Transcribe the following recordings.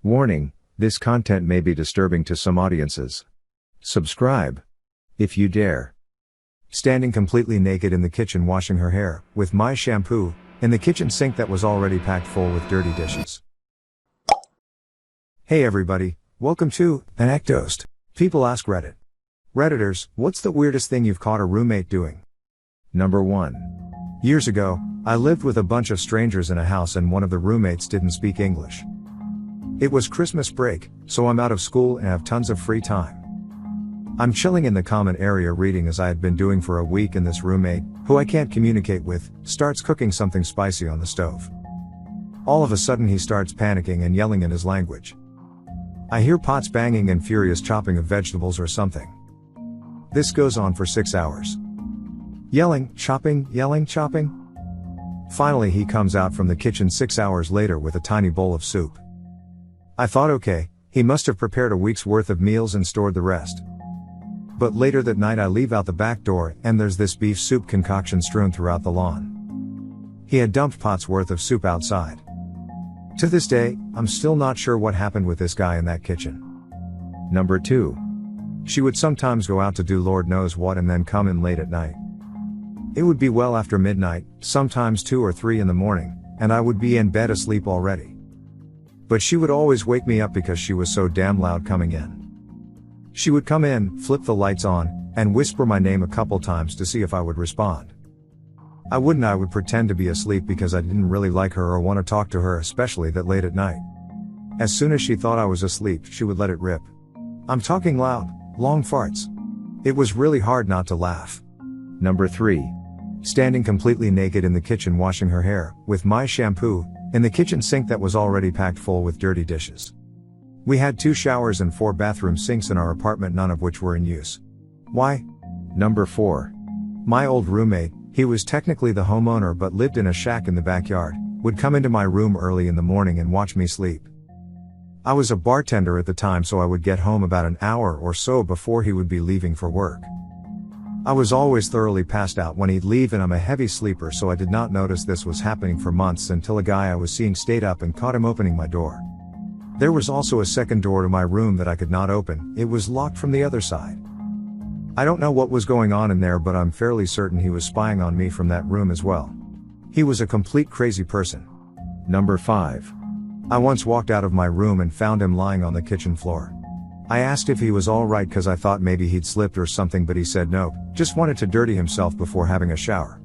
Warning, this content may be disturbing to some audiences. Subscribe. If you dare. Standing completely naked in the kitchen washing her hair, with my shampoo, in the kitchen sink that was already packed full with dirty dishes. Hey everybody, welcome to ANECDOSED. People ask Reddit. Redditors, what's the weirdest thing you've caught a roommate doing? Number 1. Years ago, I lived with a bunch of strangers in a house and one of the roommates didn't speak English. It was Christmas break, so I'm out of school and have tons of free time. I'm chilling in the common area reading as I had been doing for a week, and this roommate, who I can't communicate with, starts cooking something spicy on the stove. All of a sudden he starts panicking and yelling in his language. I hear pots banging and furious chopping of vegetables or something. This goes on for 6 hours. Yelling, chopping. Finally he comes out from the kitchen 6 hours later with a tiny bowl of soup. I thought, okay, he must have prepared a week's worth of meals and stored the rest. But later that night I leave out the back door and there's this beef soup concoction strewn throughout the lawn. He had dumped pots worth of soup outside. To this day, I'm still not sure what happened with this guy in that kitchen. Number 2. She would sometimes go out to do Lord knows what and then come in late at night. It would be well after midnight, sometimes 2 or 3 in the morning, and I would be in bed asleep already. But she would always wake me up because she was so damn loud coming in. She would come in, flip the lights on, and whisper my name a couple times to see if I would respond. I would pretend to be asleep because I didn't really like her or want to talk to her, especially that late at night. As soon as she thought I was asleep, she would let it rip. I'm talking loud, long farts. It was really hard not to laugh. Number 3. Standing completely naked in the kitchen washing her hair, with my shampoo, in the kitchen sink that was already packed full with dirty dishes. We had 2 showers and 4 bathroom sinks in our apartment, none of which were in use. Why? Number 4. My old roommate, he was technically the homeowner but lived in a shack in the backyard, would come into my room early in the morning and watch me sleep. I was a bartender at the time, so I would get home about an hour or so before he would be leaving for work. I was always thoroughly passed out when he'd leave, and I'm a heavy sleeper, so I did not notice this was happening for months until a guy I was seeing stayed up and caught him opening my door. There was also a second door to my room that I could not open, it was locked from the other side. I don't know what was going on in there, but I'm fairly certain he was spying on me from that room as well. He was a complete crazy person. Number 5. I once walked out of my room and found him lying on the kitchen floor. I asked if he was alright because I thought maybe he'd slipped or something, but he said nope, just wanted to dirty himself before having a shower.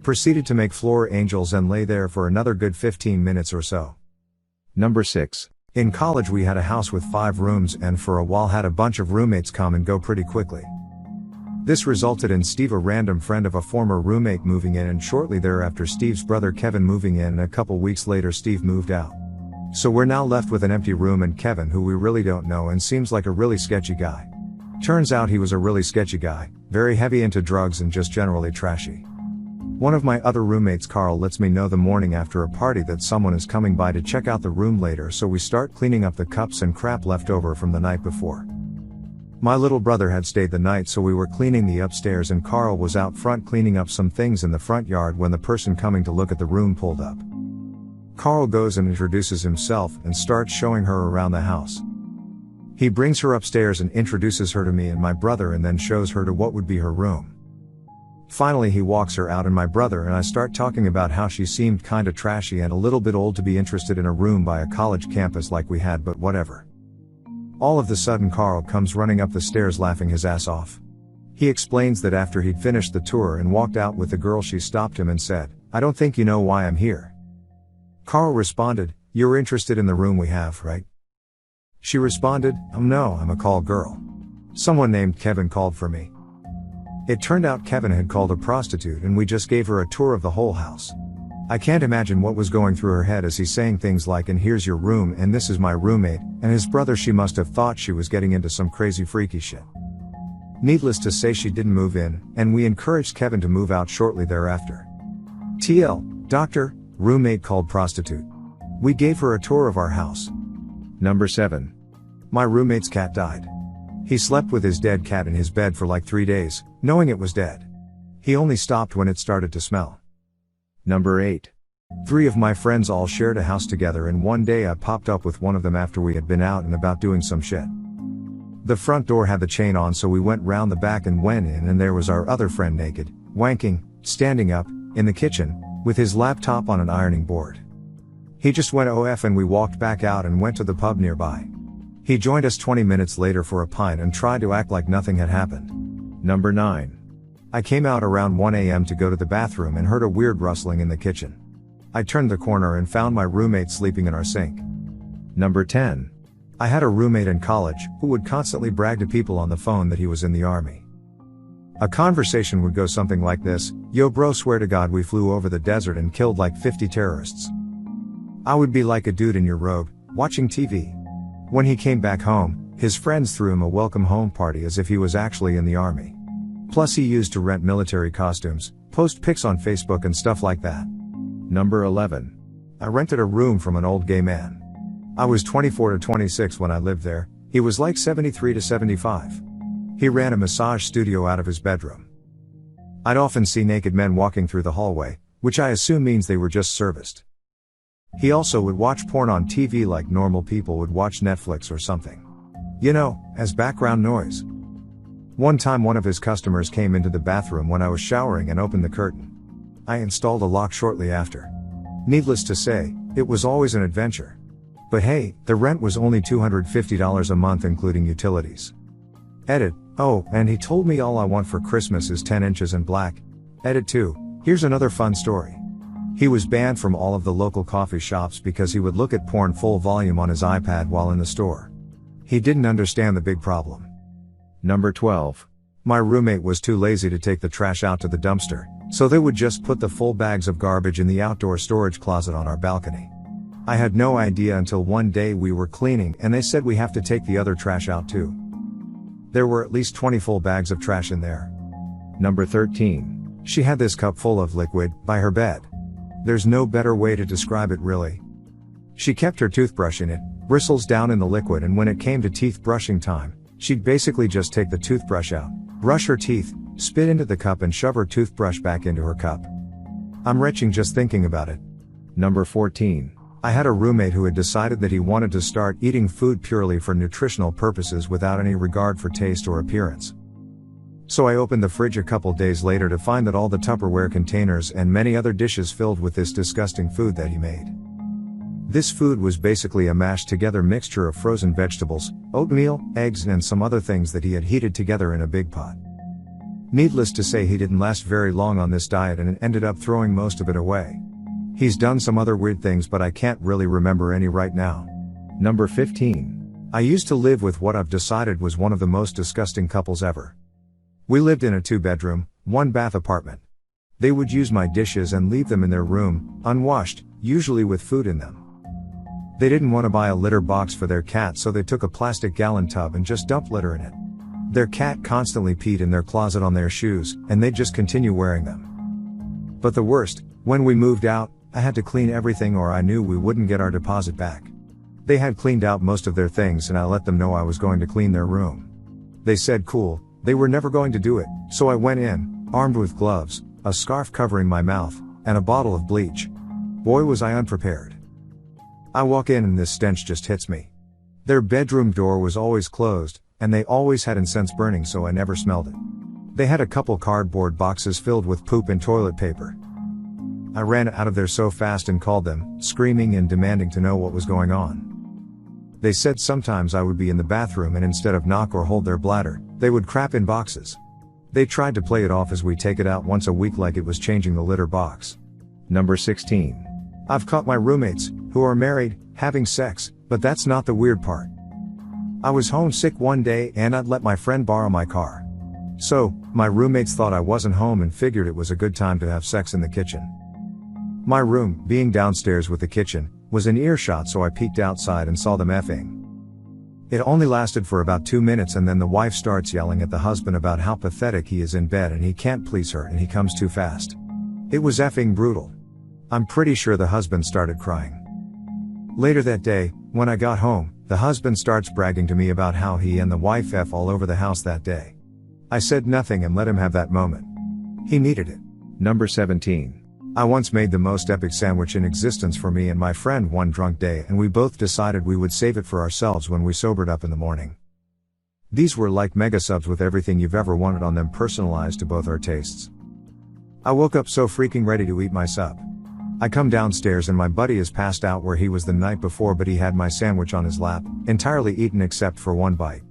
Proceeded to make floor angels and lay there for another good 15 minutes or so. Number 6. In college we had a house with 5 rooms and for a while had a bunch of roommates come and go pretty quickly. This resulted in Steve, a random friend of a former roommate, moving in, and shortly thereafter Steve's brother Kevin moving in, and a couple weeks later Steve moved out. So we're now left with an empty room and Kevin, who we really don't know and seems like a really sketchy guy. Turns out he was a really sketchy guy, very heavy into drugs and just generally trashy. One of my other roommates, Carl, lets me know the morning after a party that someone is coming by to check out the room later, so we start cleaning up the cups and crap left over from the night before. My little brother had stayed the night, so we were cleaning the upstairs and Carl was out front cleaning up some things in the front yard when the person coming to look at the room pulled up. Carl goes and introduces himself and starts showing her around the house. He brings her upstairs and introduces her to me and my brother and then shows her to what would be her room. Finally he walks her out, and my brother and I start talking about how she seemed kinda trashy and a little bit old to be interested in a room by a college campus like we had, but whatever. All of the sudden Carl comes running up the stairs laughing his ass off. He explains that after he'd finished the tour and walked out with the girl, she stopped him and said, "I don't think you know why I'm here." Carl responded, "You're interested in the room we have, right?" She responded, No, I'm a call girl. Someone named Kevin called for me." It turned out Kevin had called a prostitute and we just gave her a tour of the whole house. I can't imagine what was going through her head as he's saying things like, "And here's your room and this is my roommate and his brother." She must have thought she was getting into some crazy freaky shit. Needless to say, she didn't move in, and we encouraged Kevin to move out shortly thereafter. TL, doctor, roommate called prostitute. We gave her a tour of our house. Number 7. My roommate's cat died. He slept with his dead cat in his bed for like 3 days, knowing it was dead. He only stopped when it started to smell. Number 8. 3 of my friends all shared a house together, and one day I popped up with one of them after we had been out and about doing some shit. The front door had the chain on, so we went round the back and went in, and there was our other friend naked, wanking, standing up, in the kitchen, with his laptop on an ironing board. He just went OF and we walked back out and went to the pub nearby. He joined us 20 minutes later for a pint and tried to act like nothing had happened. Number 9. I came out around 1 a.m. to go to the bathroom and heard a weird rustling in the kitchen. I turned the corner and found my roommate sleeping in our sink. Number 10. I had a roommate in college who would constantly brag to people on the phone that he was in the army. A conversation would go something like this: "Yo bro, swear to God we flew over the desert and killed like 50 terrorists." I would be like a dude in your robe, watching TV. When he came back home, his friends threw him a welcome home party as if he was actually in the army. Plus he used to rent military costumes, post pics on Facebook and stuff like that. Number 11. I rented a room from an old gay man. I was 24 to 26 when I lived there. He was like 73 to 75. He ran a massage studio out of his bedroom. I'd often see naked men walking through the hallway, which I assume means they were just serviced. He also would watch porn on TV like normal people would watch Netflix or something. You know, as background noise. One time one of his customers came into the bathroom when I was showering and opened the curtain. I installed a lock shortly after. Needless to say, it was always an adventure. But hey, the rent was only $250 a month including utilities. Edit. Oh, and he told me all I want for Christmas is 10 inches and black. Edit 2. Here's another fun story. He was banned from all of the local coffee shops because he would look at porn full volume on his iPad while in the store. He didn't understand the big problem. Number 12. My roommate was too lazy to take the trash out to the dumpster, so they would just put the full bags of garbage in the outdoor storage closet on our balcony. I had no idea until one day we were cleaning and they said we have to take the other trash out too. There were at least 20 full bags of trash in there. Number 13. She had this cup full of liquid by her bed. There's no better way to describe it really. She kept her toothbrush in it, bristles down in the liquid, and when it came to teeth brushing time, she'd basically just take the toothbrush out, brush her teeth, spit into the cup and shove her toothbrush back into her cup. I'm retching just thinking about it. Number 14. I had a roommate who had decided that he wanted to start eating food purely for nutritional purposes without any regard for taste or appearance. So I opened the fridge a couple days later to find that all the Tupperware containers and many other dishes filled with this disgusting food that he made. This food was basically a mashed together mixture of frozen vegetables, oatmeal, eggs and some other things that he had heated together in a big pot. Needless to say, he didn't last very long on this diet and ended up throwing most of it away. He's done some other weird things, but I can't really remember any right now. Number 15. I used to live with what I've decided was one of the most disgusting couples ever. We lived in a 2-bedroom, 1-bath apartment. They would use my dishes and leave them in their room, unwashed, usually with food in them. They didn't want to buy a litter box for their cat, so they took a plastic gallon tub and just dumped litter in it. Their cat constantly peed in their closet on their shoes, and they'd just continue wearing them. But the worst, when we moved out, I had to clean everything or I knew we wouldn't get our deposit back. They had cleaned out most of their things and I let them know I was going to clean their room. They said cool, they were never going to do it, so I went in, armed with gloves, a scarf covering my mouth, and a bottle of bleach. Boy was I unprepared. I walk in and this stench just hits me. Their bedroom door was always closed, and they always had incense burning, so I never smelled it. They had a couple cardboard boxes filled with poop and toilet paper. I ran out of there so fast and called them, screaming and demanding to know what was going on. They said sometimes I would be in the bathroom and instead of knock or hold their bladder, they would crap in boxes. They tried to play it off as we take it out once a week like it was changing the litter box. Number 16. I've caught my roommates, who are married, having sex, but that's not the weird part. I was homesick one day and I'd let my friend borrow my car. So, my roommates thought I wasn't home and figured it was a good time to have sex in the kitchen. My room, being downstairs with the kitchen, was in earshot, so I peeked outside and saw them effing. It only lasted for about 2 minutes and then the wife starts yelling at the husband about how pathetic he is in bed and he can't please her and he comes too fast. It was effing brutal. I'm pretty sure the husband started crying. Later that day, when I got home, the husband starts bragging to me about how he and the wife F all over the house that day. I said nothing and let him have that moment. He needed it. Number 17. I once made the most epic sandwich in existence for me and my friend one drunk day, and we both decided we would save it for ourselves when we sobered up in the morning. These were like mega subs with everything you've ever wanted on them, personalized to both our tastes. I woke up so freaking ready to eat my sub. I come downstairs and my buddy is passed out where he was the night before, but he had my sandwich on his lap, entirely eaten except for one bite.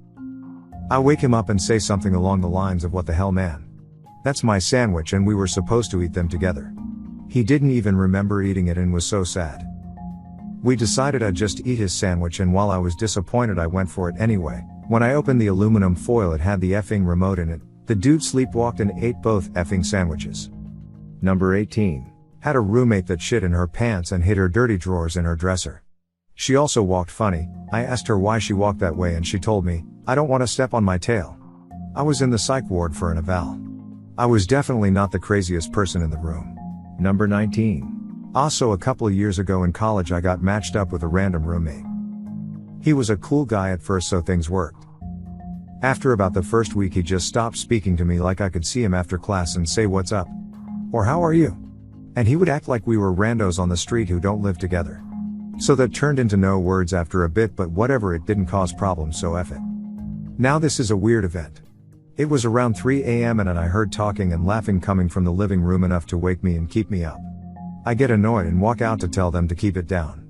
I wake him up and say something along the lines of, "What the hell, man? That's my sandwich and we were supposed to eat them together." He didn't even remember eating it and was so sad. We decided I'd just eat his sandwich, and while I was disappointed I went for it anyway. When I opened the aluminum foil, it had the effing remote in it. The dude sleepwalked and ate both effing sandwiches. Number 18. Had a roommate that shit in her pants and hid her dirty drawers in her dresser. She also walked funny. I asked her why she walked that way and she told me, "I don't want to step on my tail." I was in the psych ward for an eval. I was definitely not the craziest person in the room. Number 19. Also, a couple of years ago in college I got matched up with a random roommate. He was a cool guy at first, so things worked. After about the first week he just stopped speaking to me, like I could see him after class and say, "What's up?" or "How are you?" And he would act like we were randos on the street who don't live together. So that turned into no words after a bit, but whatever, it didn't cause problems, so F it. Now this is a weird event. It was around 3 a.m. and I heard talking and laughing coming from the living room, enough to wake me and keep me up. I get annoyed and walk out to tell them to keep it down.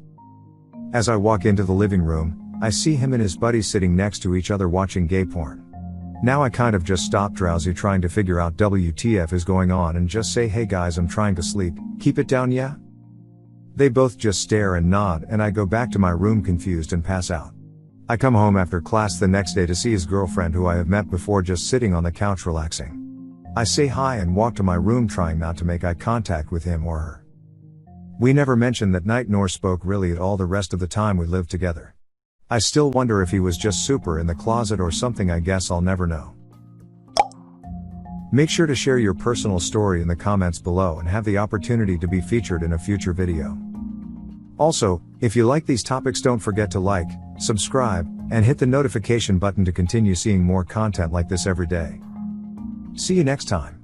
As I walk into the living room, I see him and his buddy sitting next to each other watching gay porn. Now I kind of just stop drowsy trying to figure out WTF is going on and just say, "Hey guys, I'm trying to sleep, keep it down, yeah?" They both just stare and nod, and I go back to my room confused and pass out. I come home after class the next day to see his girlfriend, who I have met before, just sitting on the couch relaxing. I say hi and walk to my room, trying not to make eye contact with him or her. We never mentioned that night nor spoke really at all the rest of the time we lived together. I still wonder if he was just super in the closet or something. I guess I'll never know. Make sure to share your personal story in the comments below and have the opportunity to be featured in a future video. Also, if you like these topics, don't forget to like, subscribe, and hit the notification button to continue seeing more content like this every day. See you next time.